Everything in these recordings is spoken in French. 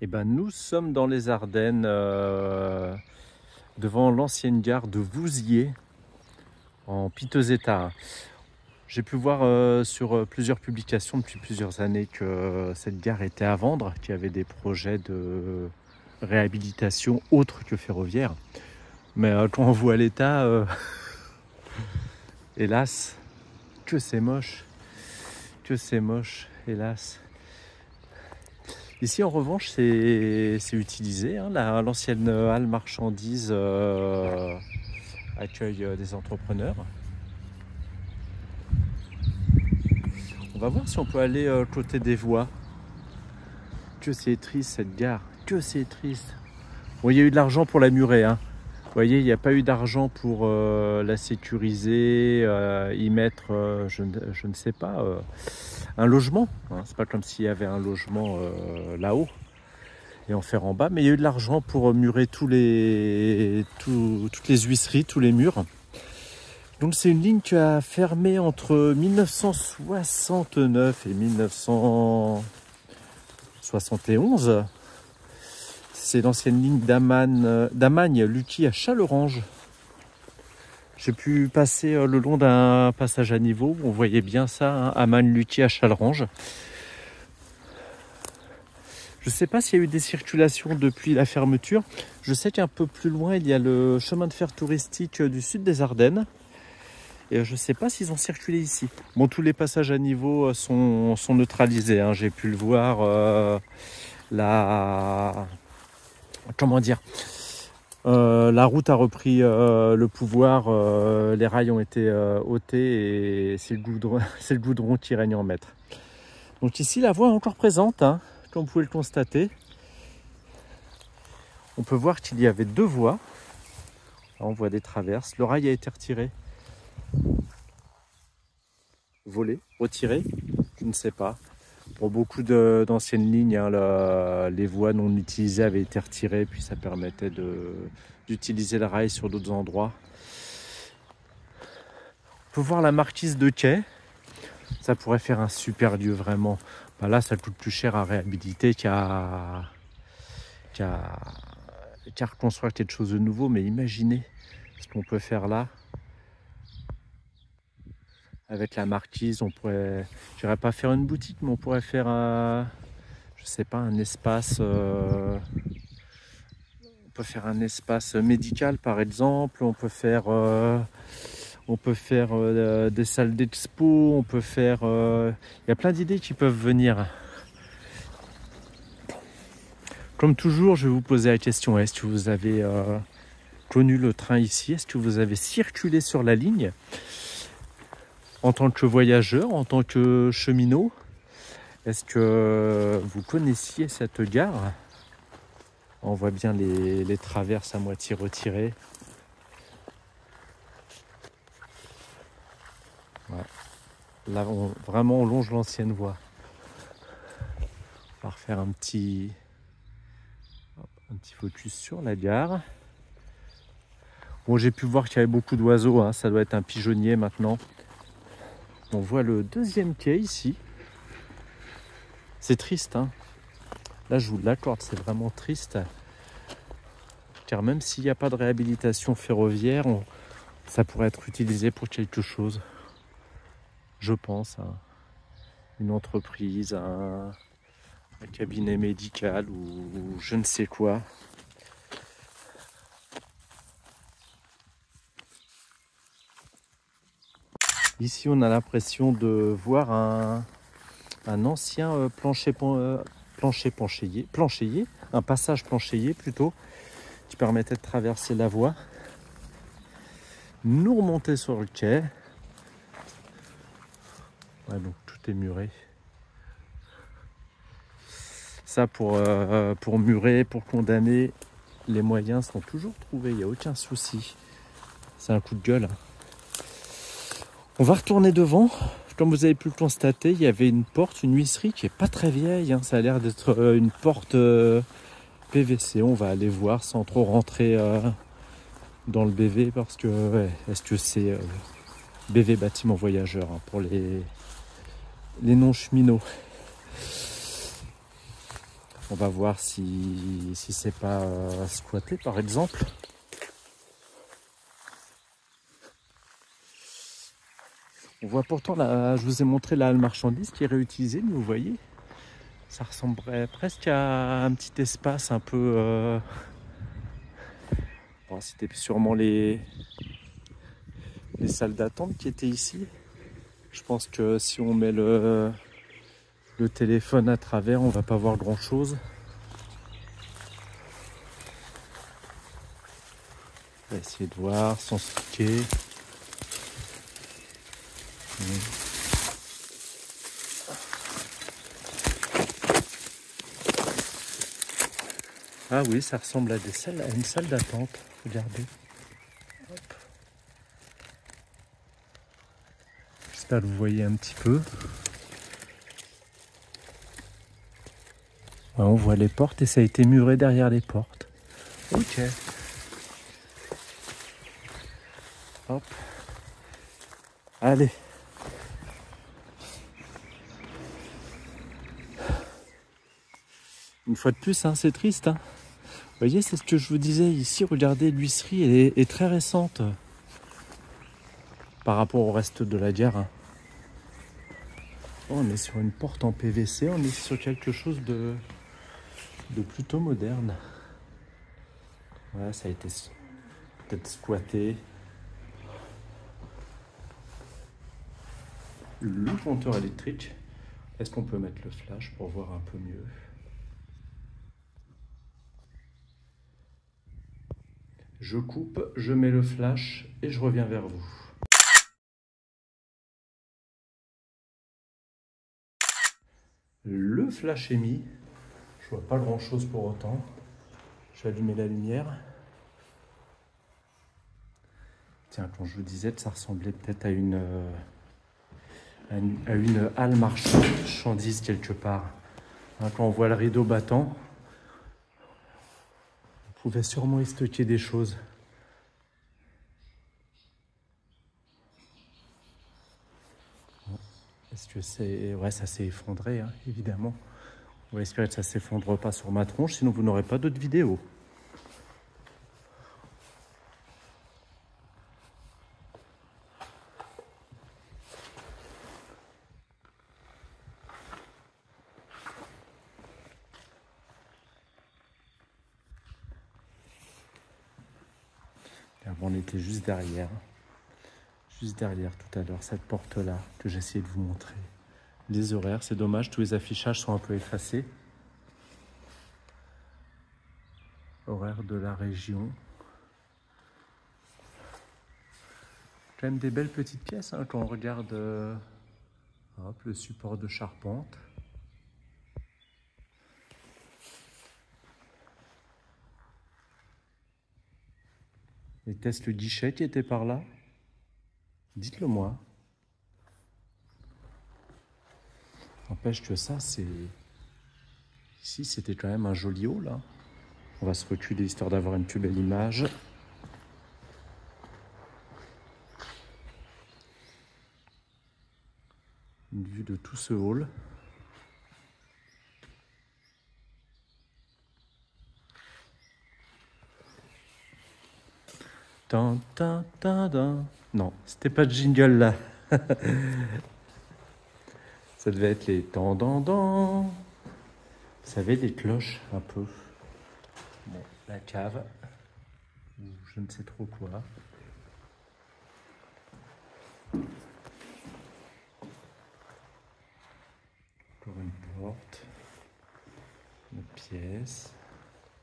Eh ben, nous sommes dans les Ardennes, devant l'ancienne gare de Vouziers, en piteux état. J'ai pu voir sur plusieurs publications depuis plusieurs années que cette gare était à vendre, qu'il y avait des projets de réhabilitation autres que ferroviaire. Mais quand on voit l'état, hélas, que c'est moche, hélas. Ici, en revanche, c'est utilisé. Hein, l'ancienne halle marchandises accueille des entrepreneurs. On va voir si on peut aller côté des voies. Que c'est triste cette gare, que c'est triste. Bon, il y a eu de l'argent pour la murer. Hein. Vous voyez, il n'y a pas eu d'argent pour la sécuriser, y mettre, je ne sais pas, un logement. Hein. C'est pas comme s'il y avait un logement là-haut et en faire en bas, mais il y a eu de l'argent pour murer toutes les huisseries, tous les murs. Donc c'est une ligne qui a fermé entre 1969 et 1971. C'est l'ancienne ligne d'Amagne-Luty à Chalerange. J'ai pu passer le long d'un passage à niveau. On voyait bien ça, hein, Amagne-Luty à Chalerange. Je ne sais pas s'il y a eu des circulations depuis la fermeture. Je sais qu'un peu plus loin, il y a le chemin de fer touristique du sud des Ardennes. Et je ne sais pas s'ils ont circulé ici. Bon, tous les passages à niveau sont neutralisés. Hein. J'ai pu le voir. La route a repris le pouvoir. Les rails ont été ôtés et c'est le goudron qui règne en maître. Donc ici, la voie est encore présente. Hein. Comme vous pouvez le constater, on peut voir qu'il y avait deux voies. Là, on voit des traverses. Le rail a été retiré, volé, retiré, je ne sais pas. Pour beaucoup d'anciennes lignes, hein, les voies non utilisées avaient été retirées, puis ça permettait d'utiliser le rail sur d'autres endroits. On peut voir la marquise de quai. Ça pourrait faire un super lieu, vraiment. Ben là, ça coûte plus cher à réhabiliter qu'à reconstruire quelque chose de nouveau. Mais imaginez ce qu'on peut faire là. Avec la marquise, on pourrait, je dirais pas faire une boutique, mais on pourrait faire je sais pas, un espace. On peut faire un espace médical, par exemple. On peut faire des salles d'expo. On peut faire. Il y a plein d'idées qui peuvent venir. Comme toujours, je vais vous poser la question, est-ce que vous avez connu le train ici? Est-ce que vous avez circulé sur la ligne en tant que voyageur, en tant que cheminot? Est-ce que vous connaissiez cette gare? On voit bien les traverses à moitié retirées. Ouais. Là, vraiment, on longe l'ancienne voie. On va refaire un petit focus sur la gare. Bon, j'ai pu voir qu'il y avait beaucoup d'oiseaux. Hein. Ça doit être un pigeonnier maintenant. On voit le deuxième quai ici. C'est triste. Hein. Là, je vous l'accorde, c'est vraiment triste. Car même s'il n'y a pas de réhabilitation ferroviaire, ça pourrait être utilisé pour quelque chose. Je pense. Hein. Une entreprise, un cabinet médical ou je ne sais quoi. Ici, on a l'impression de voir un ancien planchéier, un passage planchéier plutôt, qui permettait de traverser la voie. Nous remonter sur le quai. Ouais, donc tout est muré. Ça pour murer, pour condamner, les moyens sont toujours trouvés, il n'y a aucun souci. C'est un coup de gueule. On va retourner devant. Comme vous avez pu le constater, il y avait une porte, une huisserie qui est pas très vieille. Hein. Ça a l'air d'être une porte PVC. On va aller voir sans trop rentrer dans le BV parce que est-ce que c'est BV bâtiment voyageur hein, pour les non-cheminots. On va voir si c'est pas squatté par exemple. On voit pourtant, là, je vous ai montré la halle marchandise qui est réutilisée, mais vous voyez, ça ressemblerait presque à un petit espace un peu... Bon, c'était sûrement les salles d'attente qui étaient ici. Je pense que si on met le téléphone à travers, on va pas voir grand chose. On va essayer de voir sans se piquer. Ah oui, ça ressemble à une salle d'attente. Regardez. Hop. J'espère que vous voyez un petit peu. Ouais, on voit les portes et ça a été muré derrière les portes. Ok. Hop. Allez. Une fois de plus, hein, c'est triste. Hein. Vous voyez, c'est ce que je vous disais ici. Regardez, l'huisserie est très récente par rapport au reste de la gare. Hein. Oh, on est sur une porte en PVC. On est sur quelque chose de plutôt moderne. Voilà, ça a été peut-être squatté. Le compteur électrique. Est-ce qu'on peut mettre le flash pour voir un peu mieux? Je coupe, je mets le flash et je reviens vers vous. Le flash est mis. Je vois pas grand chose pour autant. Je vais allumer la lumière. Tiens, quand je vous disais que ça ressemblait peut-être à une halle marchandise quelque part. Hein, quand on voit le rideau battant, on pouvait sûrement y stocker des choses. Est-ce que c'est... Ouais, ça s'est effondré, hein, évidemment. On va espérer que ça ne s'effondre pas sur ma tronche, sinon vous n'aurez pas d'autres vidéos. On était juste derrière tout à l'heure, cette porte-là que j'essayais de vous montrer. Les horaires, c'est dommage, tous les affichages sont un peu effacés. Horaires de la région. Quand même des belles petites pièces hein, quand on regarde hop, le support de charpente. Était-ce le guichet qui était par là? Dites-le moi. N'empêche que ça, c'est... Ici, c'était quand même un joli hall, là. On va se reculer histoire d'avoir une plus belle image. Une vue de tout ce hall. Tan, tan, tan, tan. Non, c'était pas de jingle là. Ça devait être les tan, dan, dan. Vous savez, des cloches un peu. Bon, la cave. Ou je ne sais trop quoi. Encore une porte. Une pièce.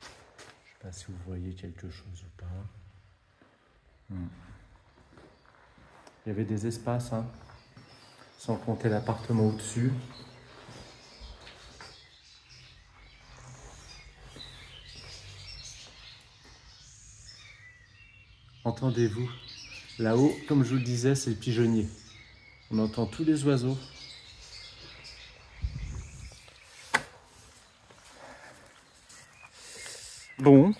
Je ne sais pas si vous voyez quelque chose ou pas. Il y avait des espaces, hein, sans compter l'appartement au-dessus. Entendez-vous? Là-haut, comme je vous le disais, c'est le pigeonnier. On entend tous les oiseaux. Bon,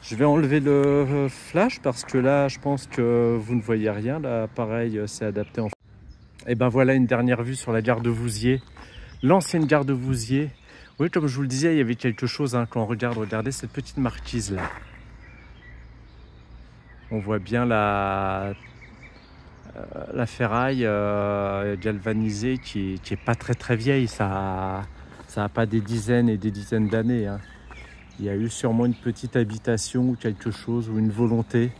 je vais enlever le flash parce que là, je pense que vous ne voyez rien. Là, pareil, c'est adapté en... Et ben voilà une dernière vue sur la gare de Vouziers. L'ancienne gare de Vouziers. Oui, comme je vous le disais, il y avait quelque chose hein, quand on regarde, regardez cette petite marquise là. On voit bien la ferraille galvanisée qui est pas très vieille. Ça a pas des dizaines et des dizaines d'années. Hein. Il y a eu sûrement une petite habitation ou quelque chose ou une volonté.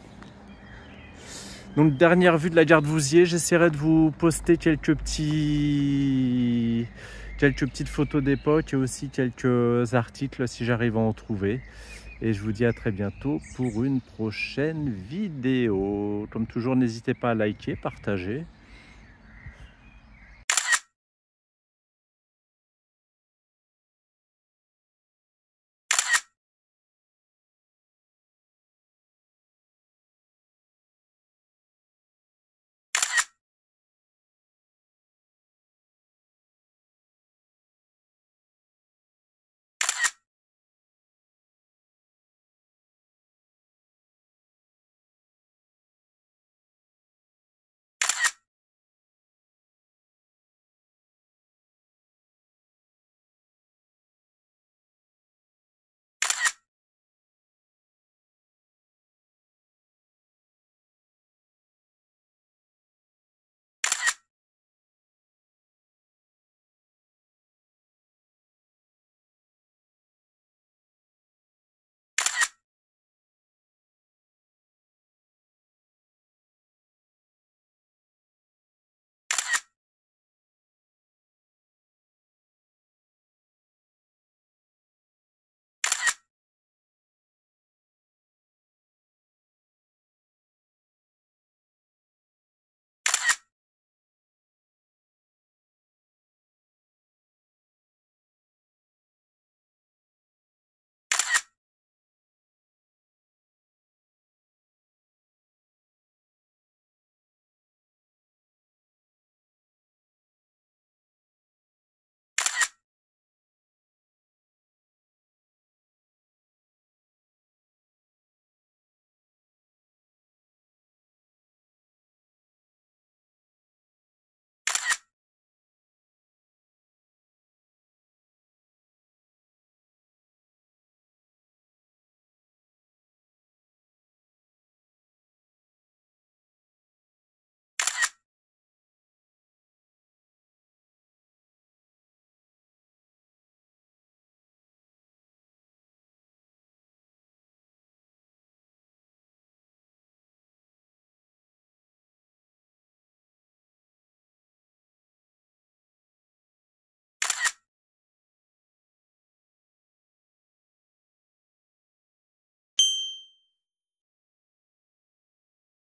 Donc dernière vue de la gare de Vouziers, j'essaierai de vous poster quelques petites photos d'époque et aussi quelques articles si j'arrive à en trouver. Et je vous dis à très bientôt pour une prochaine vidéo. Comme toujours, n'hésitez pas à liker, partager.